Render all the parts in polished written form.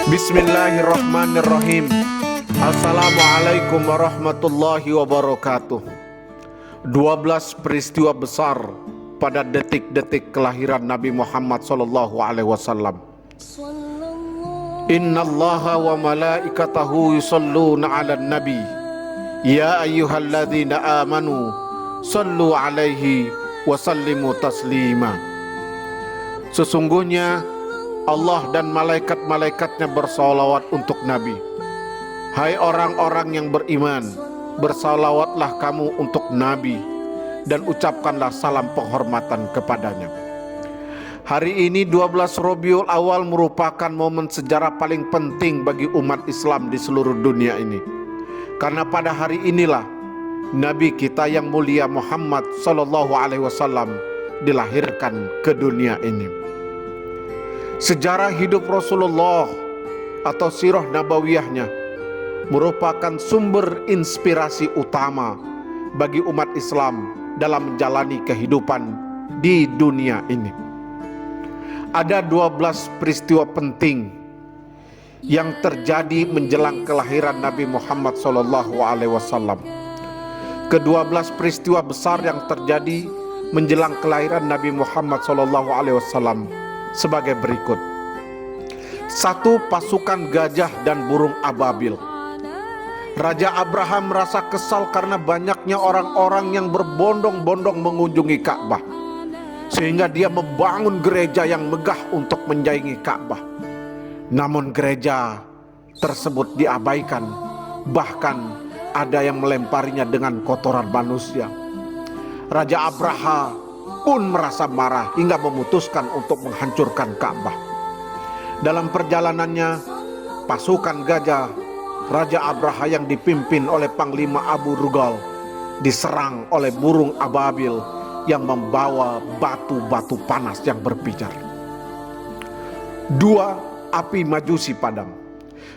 Bismillahirrahmanirrahim. Assalamualaikum warahmatullahi wabarakatuh. 12 peristiwa besar pada detik-detik kelahiran Nabi Muhammad SAW. Innallaha wa malaikatahu yusalluna 'alan nabi. Ya ayyuhalladzina amanu sallu 'alaihi wa sallimu taslima. Sesungguhnya Allah dan malaikat-malaikatnya bersalawat untuk Nabi. Hai orang-orang yang beriman, bersalawatlah kamu untuk Nabi dan ucapkanlah salam penghormatan kepadanya. Hari ini 12 Rabiul Awal merupakan momen sejarah paling penting bagi umat Islam di seluruh dunia ini. Karena pada hari inilah Nabi kita yang mulia Muhammad SAW dilahirkan ke dunia ini. Sejarah hidup Rasulullah atau sirah nabawiyahnya merupakan sumber inspirasi utama bagi umat Islam dalam menjalani kehidupan di dunia ini. Ada 12 peristiwa penting yang terjadi menjelang kelahiran Nabi Muhammad SAW. Ke-12 peristiwa besar yang terjadi menjelang kelahiran Nabi Muhammad SAW sebagai berikut. 1. Pasukan gajah dan burung ababil. Raja Abraham merasa kesal karena banyaknya orang-orang yang berbondong-bondong mengunjungi Ka'bah, sehingga dia membangun gereja yang megah untuk menyaingi Ka'bah. Namun gereja tersebut diabaikan, bahkan ada yang melemparinya dengan kotoran manusia. Raja Abraham pun merasa marah hingga memutuskan untuk menghancurkan Ka'bah. Dalam perjalanannya, pasukan gajah Raja Abraha yang dipimpin oleh Panglima Abu Rugal diserang oleh burung ababil yang membawa batu-batu panas yang berpijar. 2. Api Majusi padam.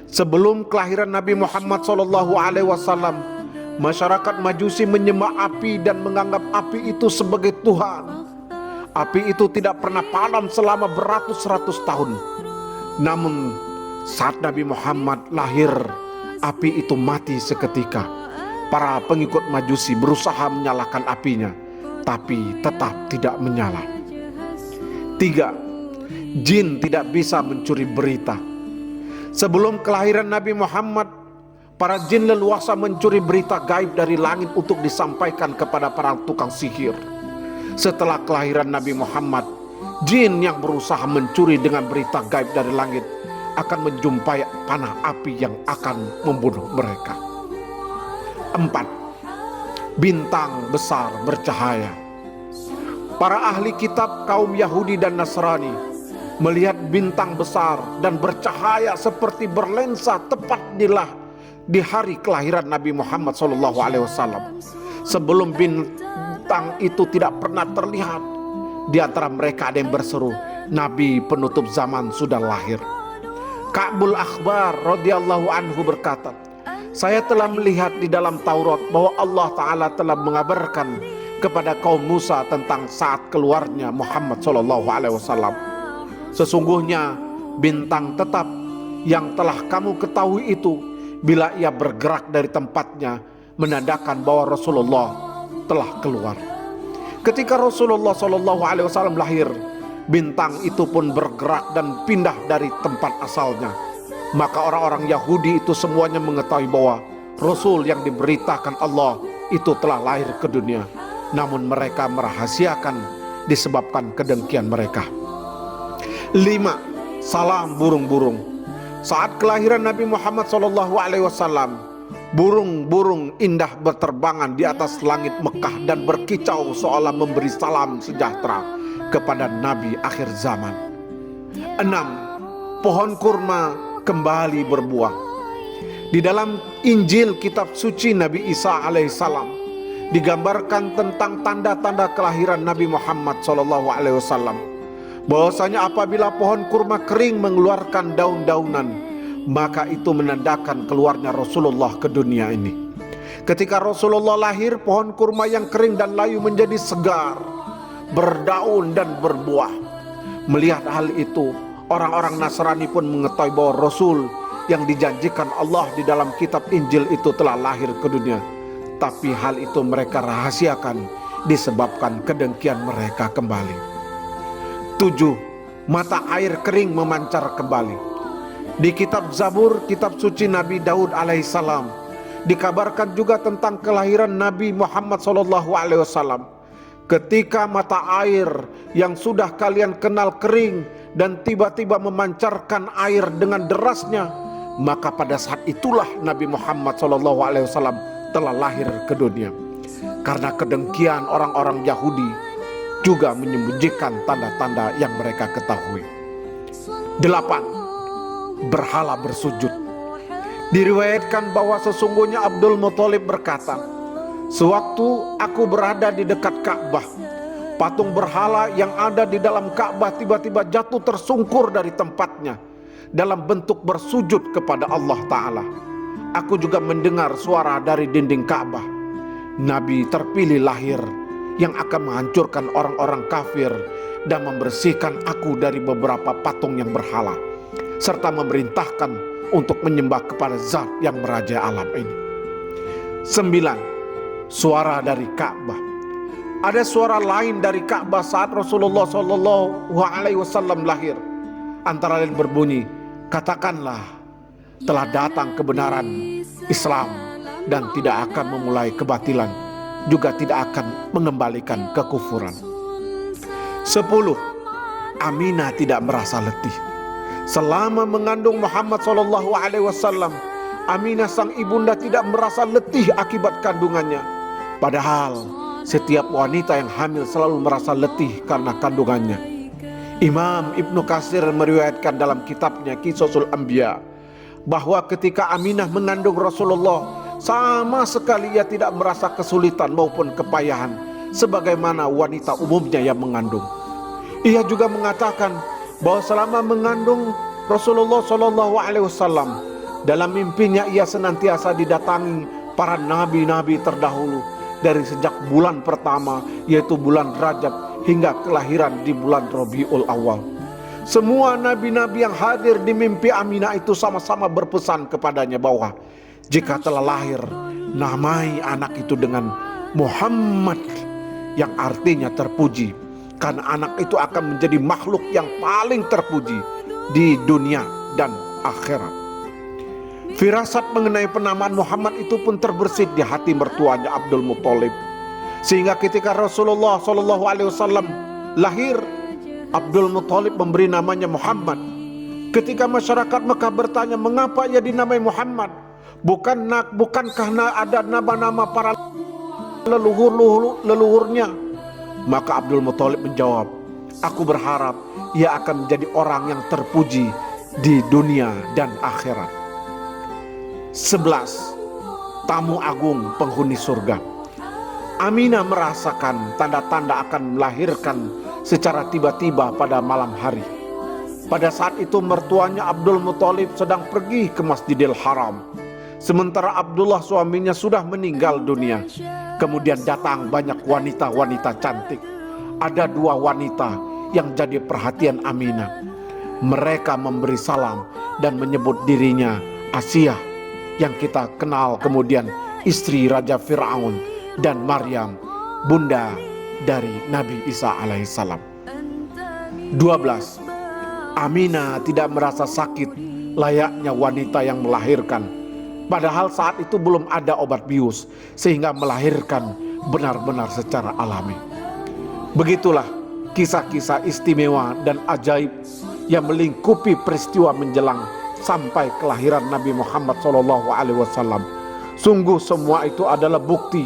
Sebelum kelahiran Nabi Muhammad SAW, masyarakat Majusi menyembah api dan menganggap api itu sebagai Tuhan. Api itu tidak pernah padam selama beratus-ratus tahun. Namun saat Nabi Muhammad lahir, api itu mati seketika. Para pengikut Majusi berusaha menyalakan apinya, tapi tetap tidak menyala. 3. Jin tidak bisa mencuri berita. Sebelum kelahiran Nabi Muhammad, para jin leluasa mencuri berita gaib dari langit untuk disampaikan kepada para tukang sihir. Setelah kelahiran Nabi Muhammad, jin yang berusaha mencuri dengan berita gaib dari langit akan menjumpai panah api yang akan membunuh mereka. 4. Bintang besar bercahaya. Para ahli kitab kaum Yahudi dan Nasrani melihat bintang besar dan bercahaya seperti berlensa tepat di hari kelahiran Nabi Muhammad SAW. Sebelum bintang itu tidak pernah terlihat, di antara mereka ada yang berseru, Nabi penutup zaman sudah lahir. Ka'bul Akhbar radhiyallahu anhu berkata, saya telah melihat di dalam Taurat bahwa Allah Ta'ala telah mengabarkan kepada kaum Musa tentang saat keluarnya Muhammad SAW. Sesungguhnya bintang tetap yang telah kamu ketahui itu, bila ia bergerak dari tempatnya, menandakan bahwa Rasulullah telah keluar. Ketika Rasulullah SAW lahir, bintang itu pun bergerak dan pindah dari tempat asalnya. Maka orang-orang Yahudi itu semuanya mengetahui bahwa Rasul yang diberitakan Allah itu telah lahir ke dunia. Namun mereka merahasiakan disebabkan kedengkian mereka. 5. Salam burung-burung. Saat kelahiran Nabi Muhammad SAW, burung-burung indah berterbangan di atas langit Mekah dan berkicau seolah memberi salam sejahtera kepada Nabi akhir zaman. 6. Pohon kurma kembali berbuah. Di dalam Injil kitab suci Nabi Isa alaihissalam digambarkan tentang tanda-tanda kelahiran Nabi Muhammad SAW, bahwasanya apabila pohon kurma kering mengeluarkan daun-daunan, maka itu menandakan keluarnya Rasulullah ke dunia ini. Ketika Rasulullah lahir, pohon kurma yang kering dan layu menjadi segar, berdaun dan berbuah. Melihat hal itu, Orang-orang Nasrani pun mengetahui bahwa Rasul yang dijanjikan Allah di dalam kitab Injil itu telah lahir ke dunia. Tapi hal itu mereka rahasiakan disebabkan kedengkian mereka kembali. 7. Mata air kering memancar kembali. Di kitab Zabur, kitab suci Nabi Daud alaihissalam, dikabarkan juga tentang kelahiran Nabi Muhammad SAW. Ketika mata air yang sudah kalian kenal kering dan tiba-tiba memancarkan air dengan derasnya, maka pada saat itulah Nabi Muhammad SAW telah lahir ke dunia. Karena kedengkian orang-orang Yahudi juga menyembunyikan tanda-tanda yang mereka ketahui. 8. Berhala bersujud. Diriwayatkan bahwa sesungguhnya Abdul Muthalib berkata, sewaktu aku berada di dekat Ka'bah, patung berhala yang ada di dalam Ka'bah tiba-tiba jatuh tersungkur dari tempatnya dalam bentuk bersujud kepada Allah Ta'ala. Aku juga mendengar suara dari dinding Ka'bah. Nabi terpilih lahir yang akan menghancurkan orang-orang kafir dan membersihkan aku dari beberapa patung yang berhala, serta memerintahkan untuk menyembah kepada Zat yang merajai alam ini. 9. Suara dari Ka'bah. Ada suara lain dari Ka'bah saat Rasulullah SAW lahir. Antara lain berbunyi, katakanlah, telah datang kebenaran Islam dan tidak akan memulai kebatilan, juga tidak akan mengembalikan kekufuran. 10. Aminah tidak merasa letih. Selama mengandung Muhammad SAW, Aminah sang ibunda tidak merasa letih akibat kandungannya. Padahal setiap wanita yang hamil selalu merasa letih karena kandungannya. Imam Ibnu Katsir meriwayatkan dalam kitabnya Qisasul Anbiya bahwa ketika Aminah mengandung Rasulullah, sama sekali ia tidak merasa kesulitan maupun kepayahan sebagaimana wanita umumnya yang mengandung. Ia juga mengatakan bahwa selama mengandung Rasulullah SAW, dalam mimpinya ia senantiasa didatangi para nabi-nabi terdahulu dari sejak bulan pertama, yaitu bulan Rajab, hingga kelahiran di bulan Rabiul Awal. Semua nabi-nabi yang hadir di mimpi Aminah itu sama-sama berpesan kepadanya bahwa jika telah lahir, namai anak itu dengan Muhammad, yang artinya terpuji, karena anak itu akan menjadi makhluk yang paling terpuji di dunia dan akhirat. Firasat mengenai penamaan Muhammad itu pun terbersit di hati mertuanya Abdul Muthalib, sehingga ketika Rasulullah SAW lahir, Abdul Muthalib memberi namanya Muhammad. Ketika masyarakat Mekah bertanya mengapa ia dinamai Muhammad, bukankah ada nama-nama para leluhurnya? Maka Abdul Muthalib menjawab, aku berharap ia akan menjadi orang yang terpuji di dunia dan akhirat. 11. Tamu agung penghuni surga. Aminah merasakan tanda-tanda akan melahirkan secara tiba-tiba pada malam hari. Pada saat itu mertuanya Abdul Muthalib sedang pergi ke Masjidil Haram, sementara Abdullah suaminya sudah meninggal dunia. Kemudian datang banyak wanita-wanita cantik. Ada 2 wanita yang jadi perhatian Aminah. Mereka memberi salam dan menyebut dirinya Asiyah, yang kita kenal kemudian istri Raja Fir'aun, dan Maryam, bunda dari Nabi Isa alaihissalam. 12. Aminah tidak merasa sakit layaknya wanita yang melahirkan. Padahal saat itu belum ada obat bius, sehingga melahirkan benar-benar secara alami. Begitulah kisah-kisah istimewa dan ajaib yang melingkupi peristiwa menjelang sampai kelahiran Nabi Muhammad SAW. Sungguh semua itu adalah bukti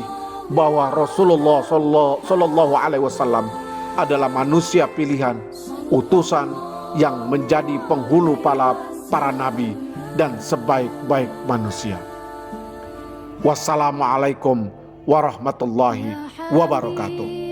bahwa Rasulullah SAW adalah manusia pilihan, utusan yang menjadi penghulu para nabi dan sebaik-baik manusia. Wassalamualaikum warahmatullahi wabarakatuh.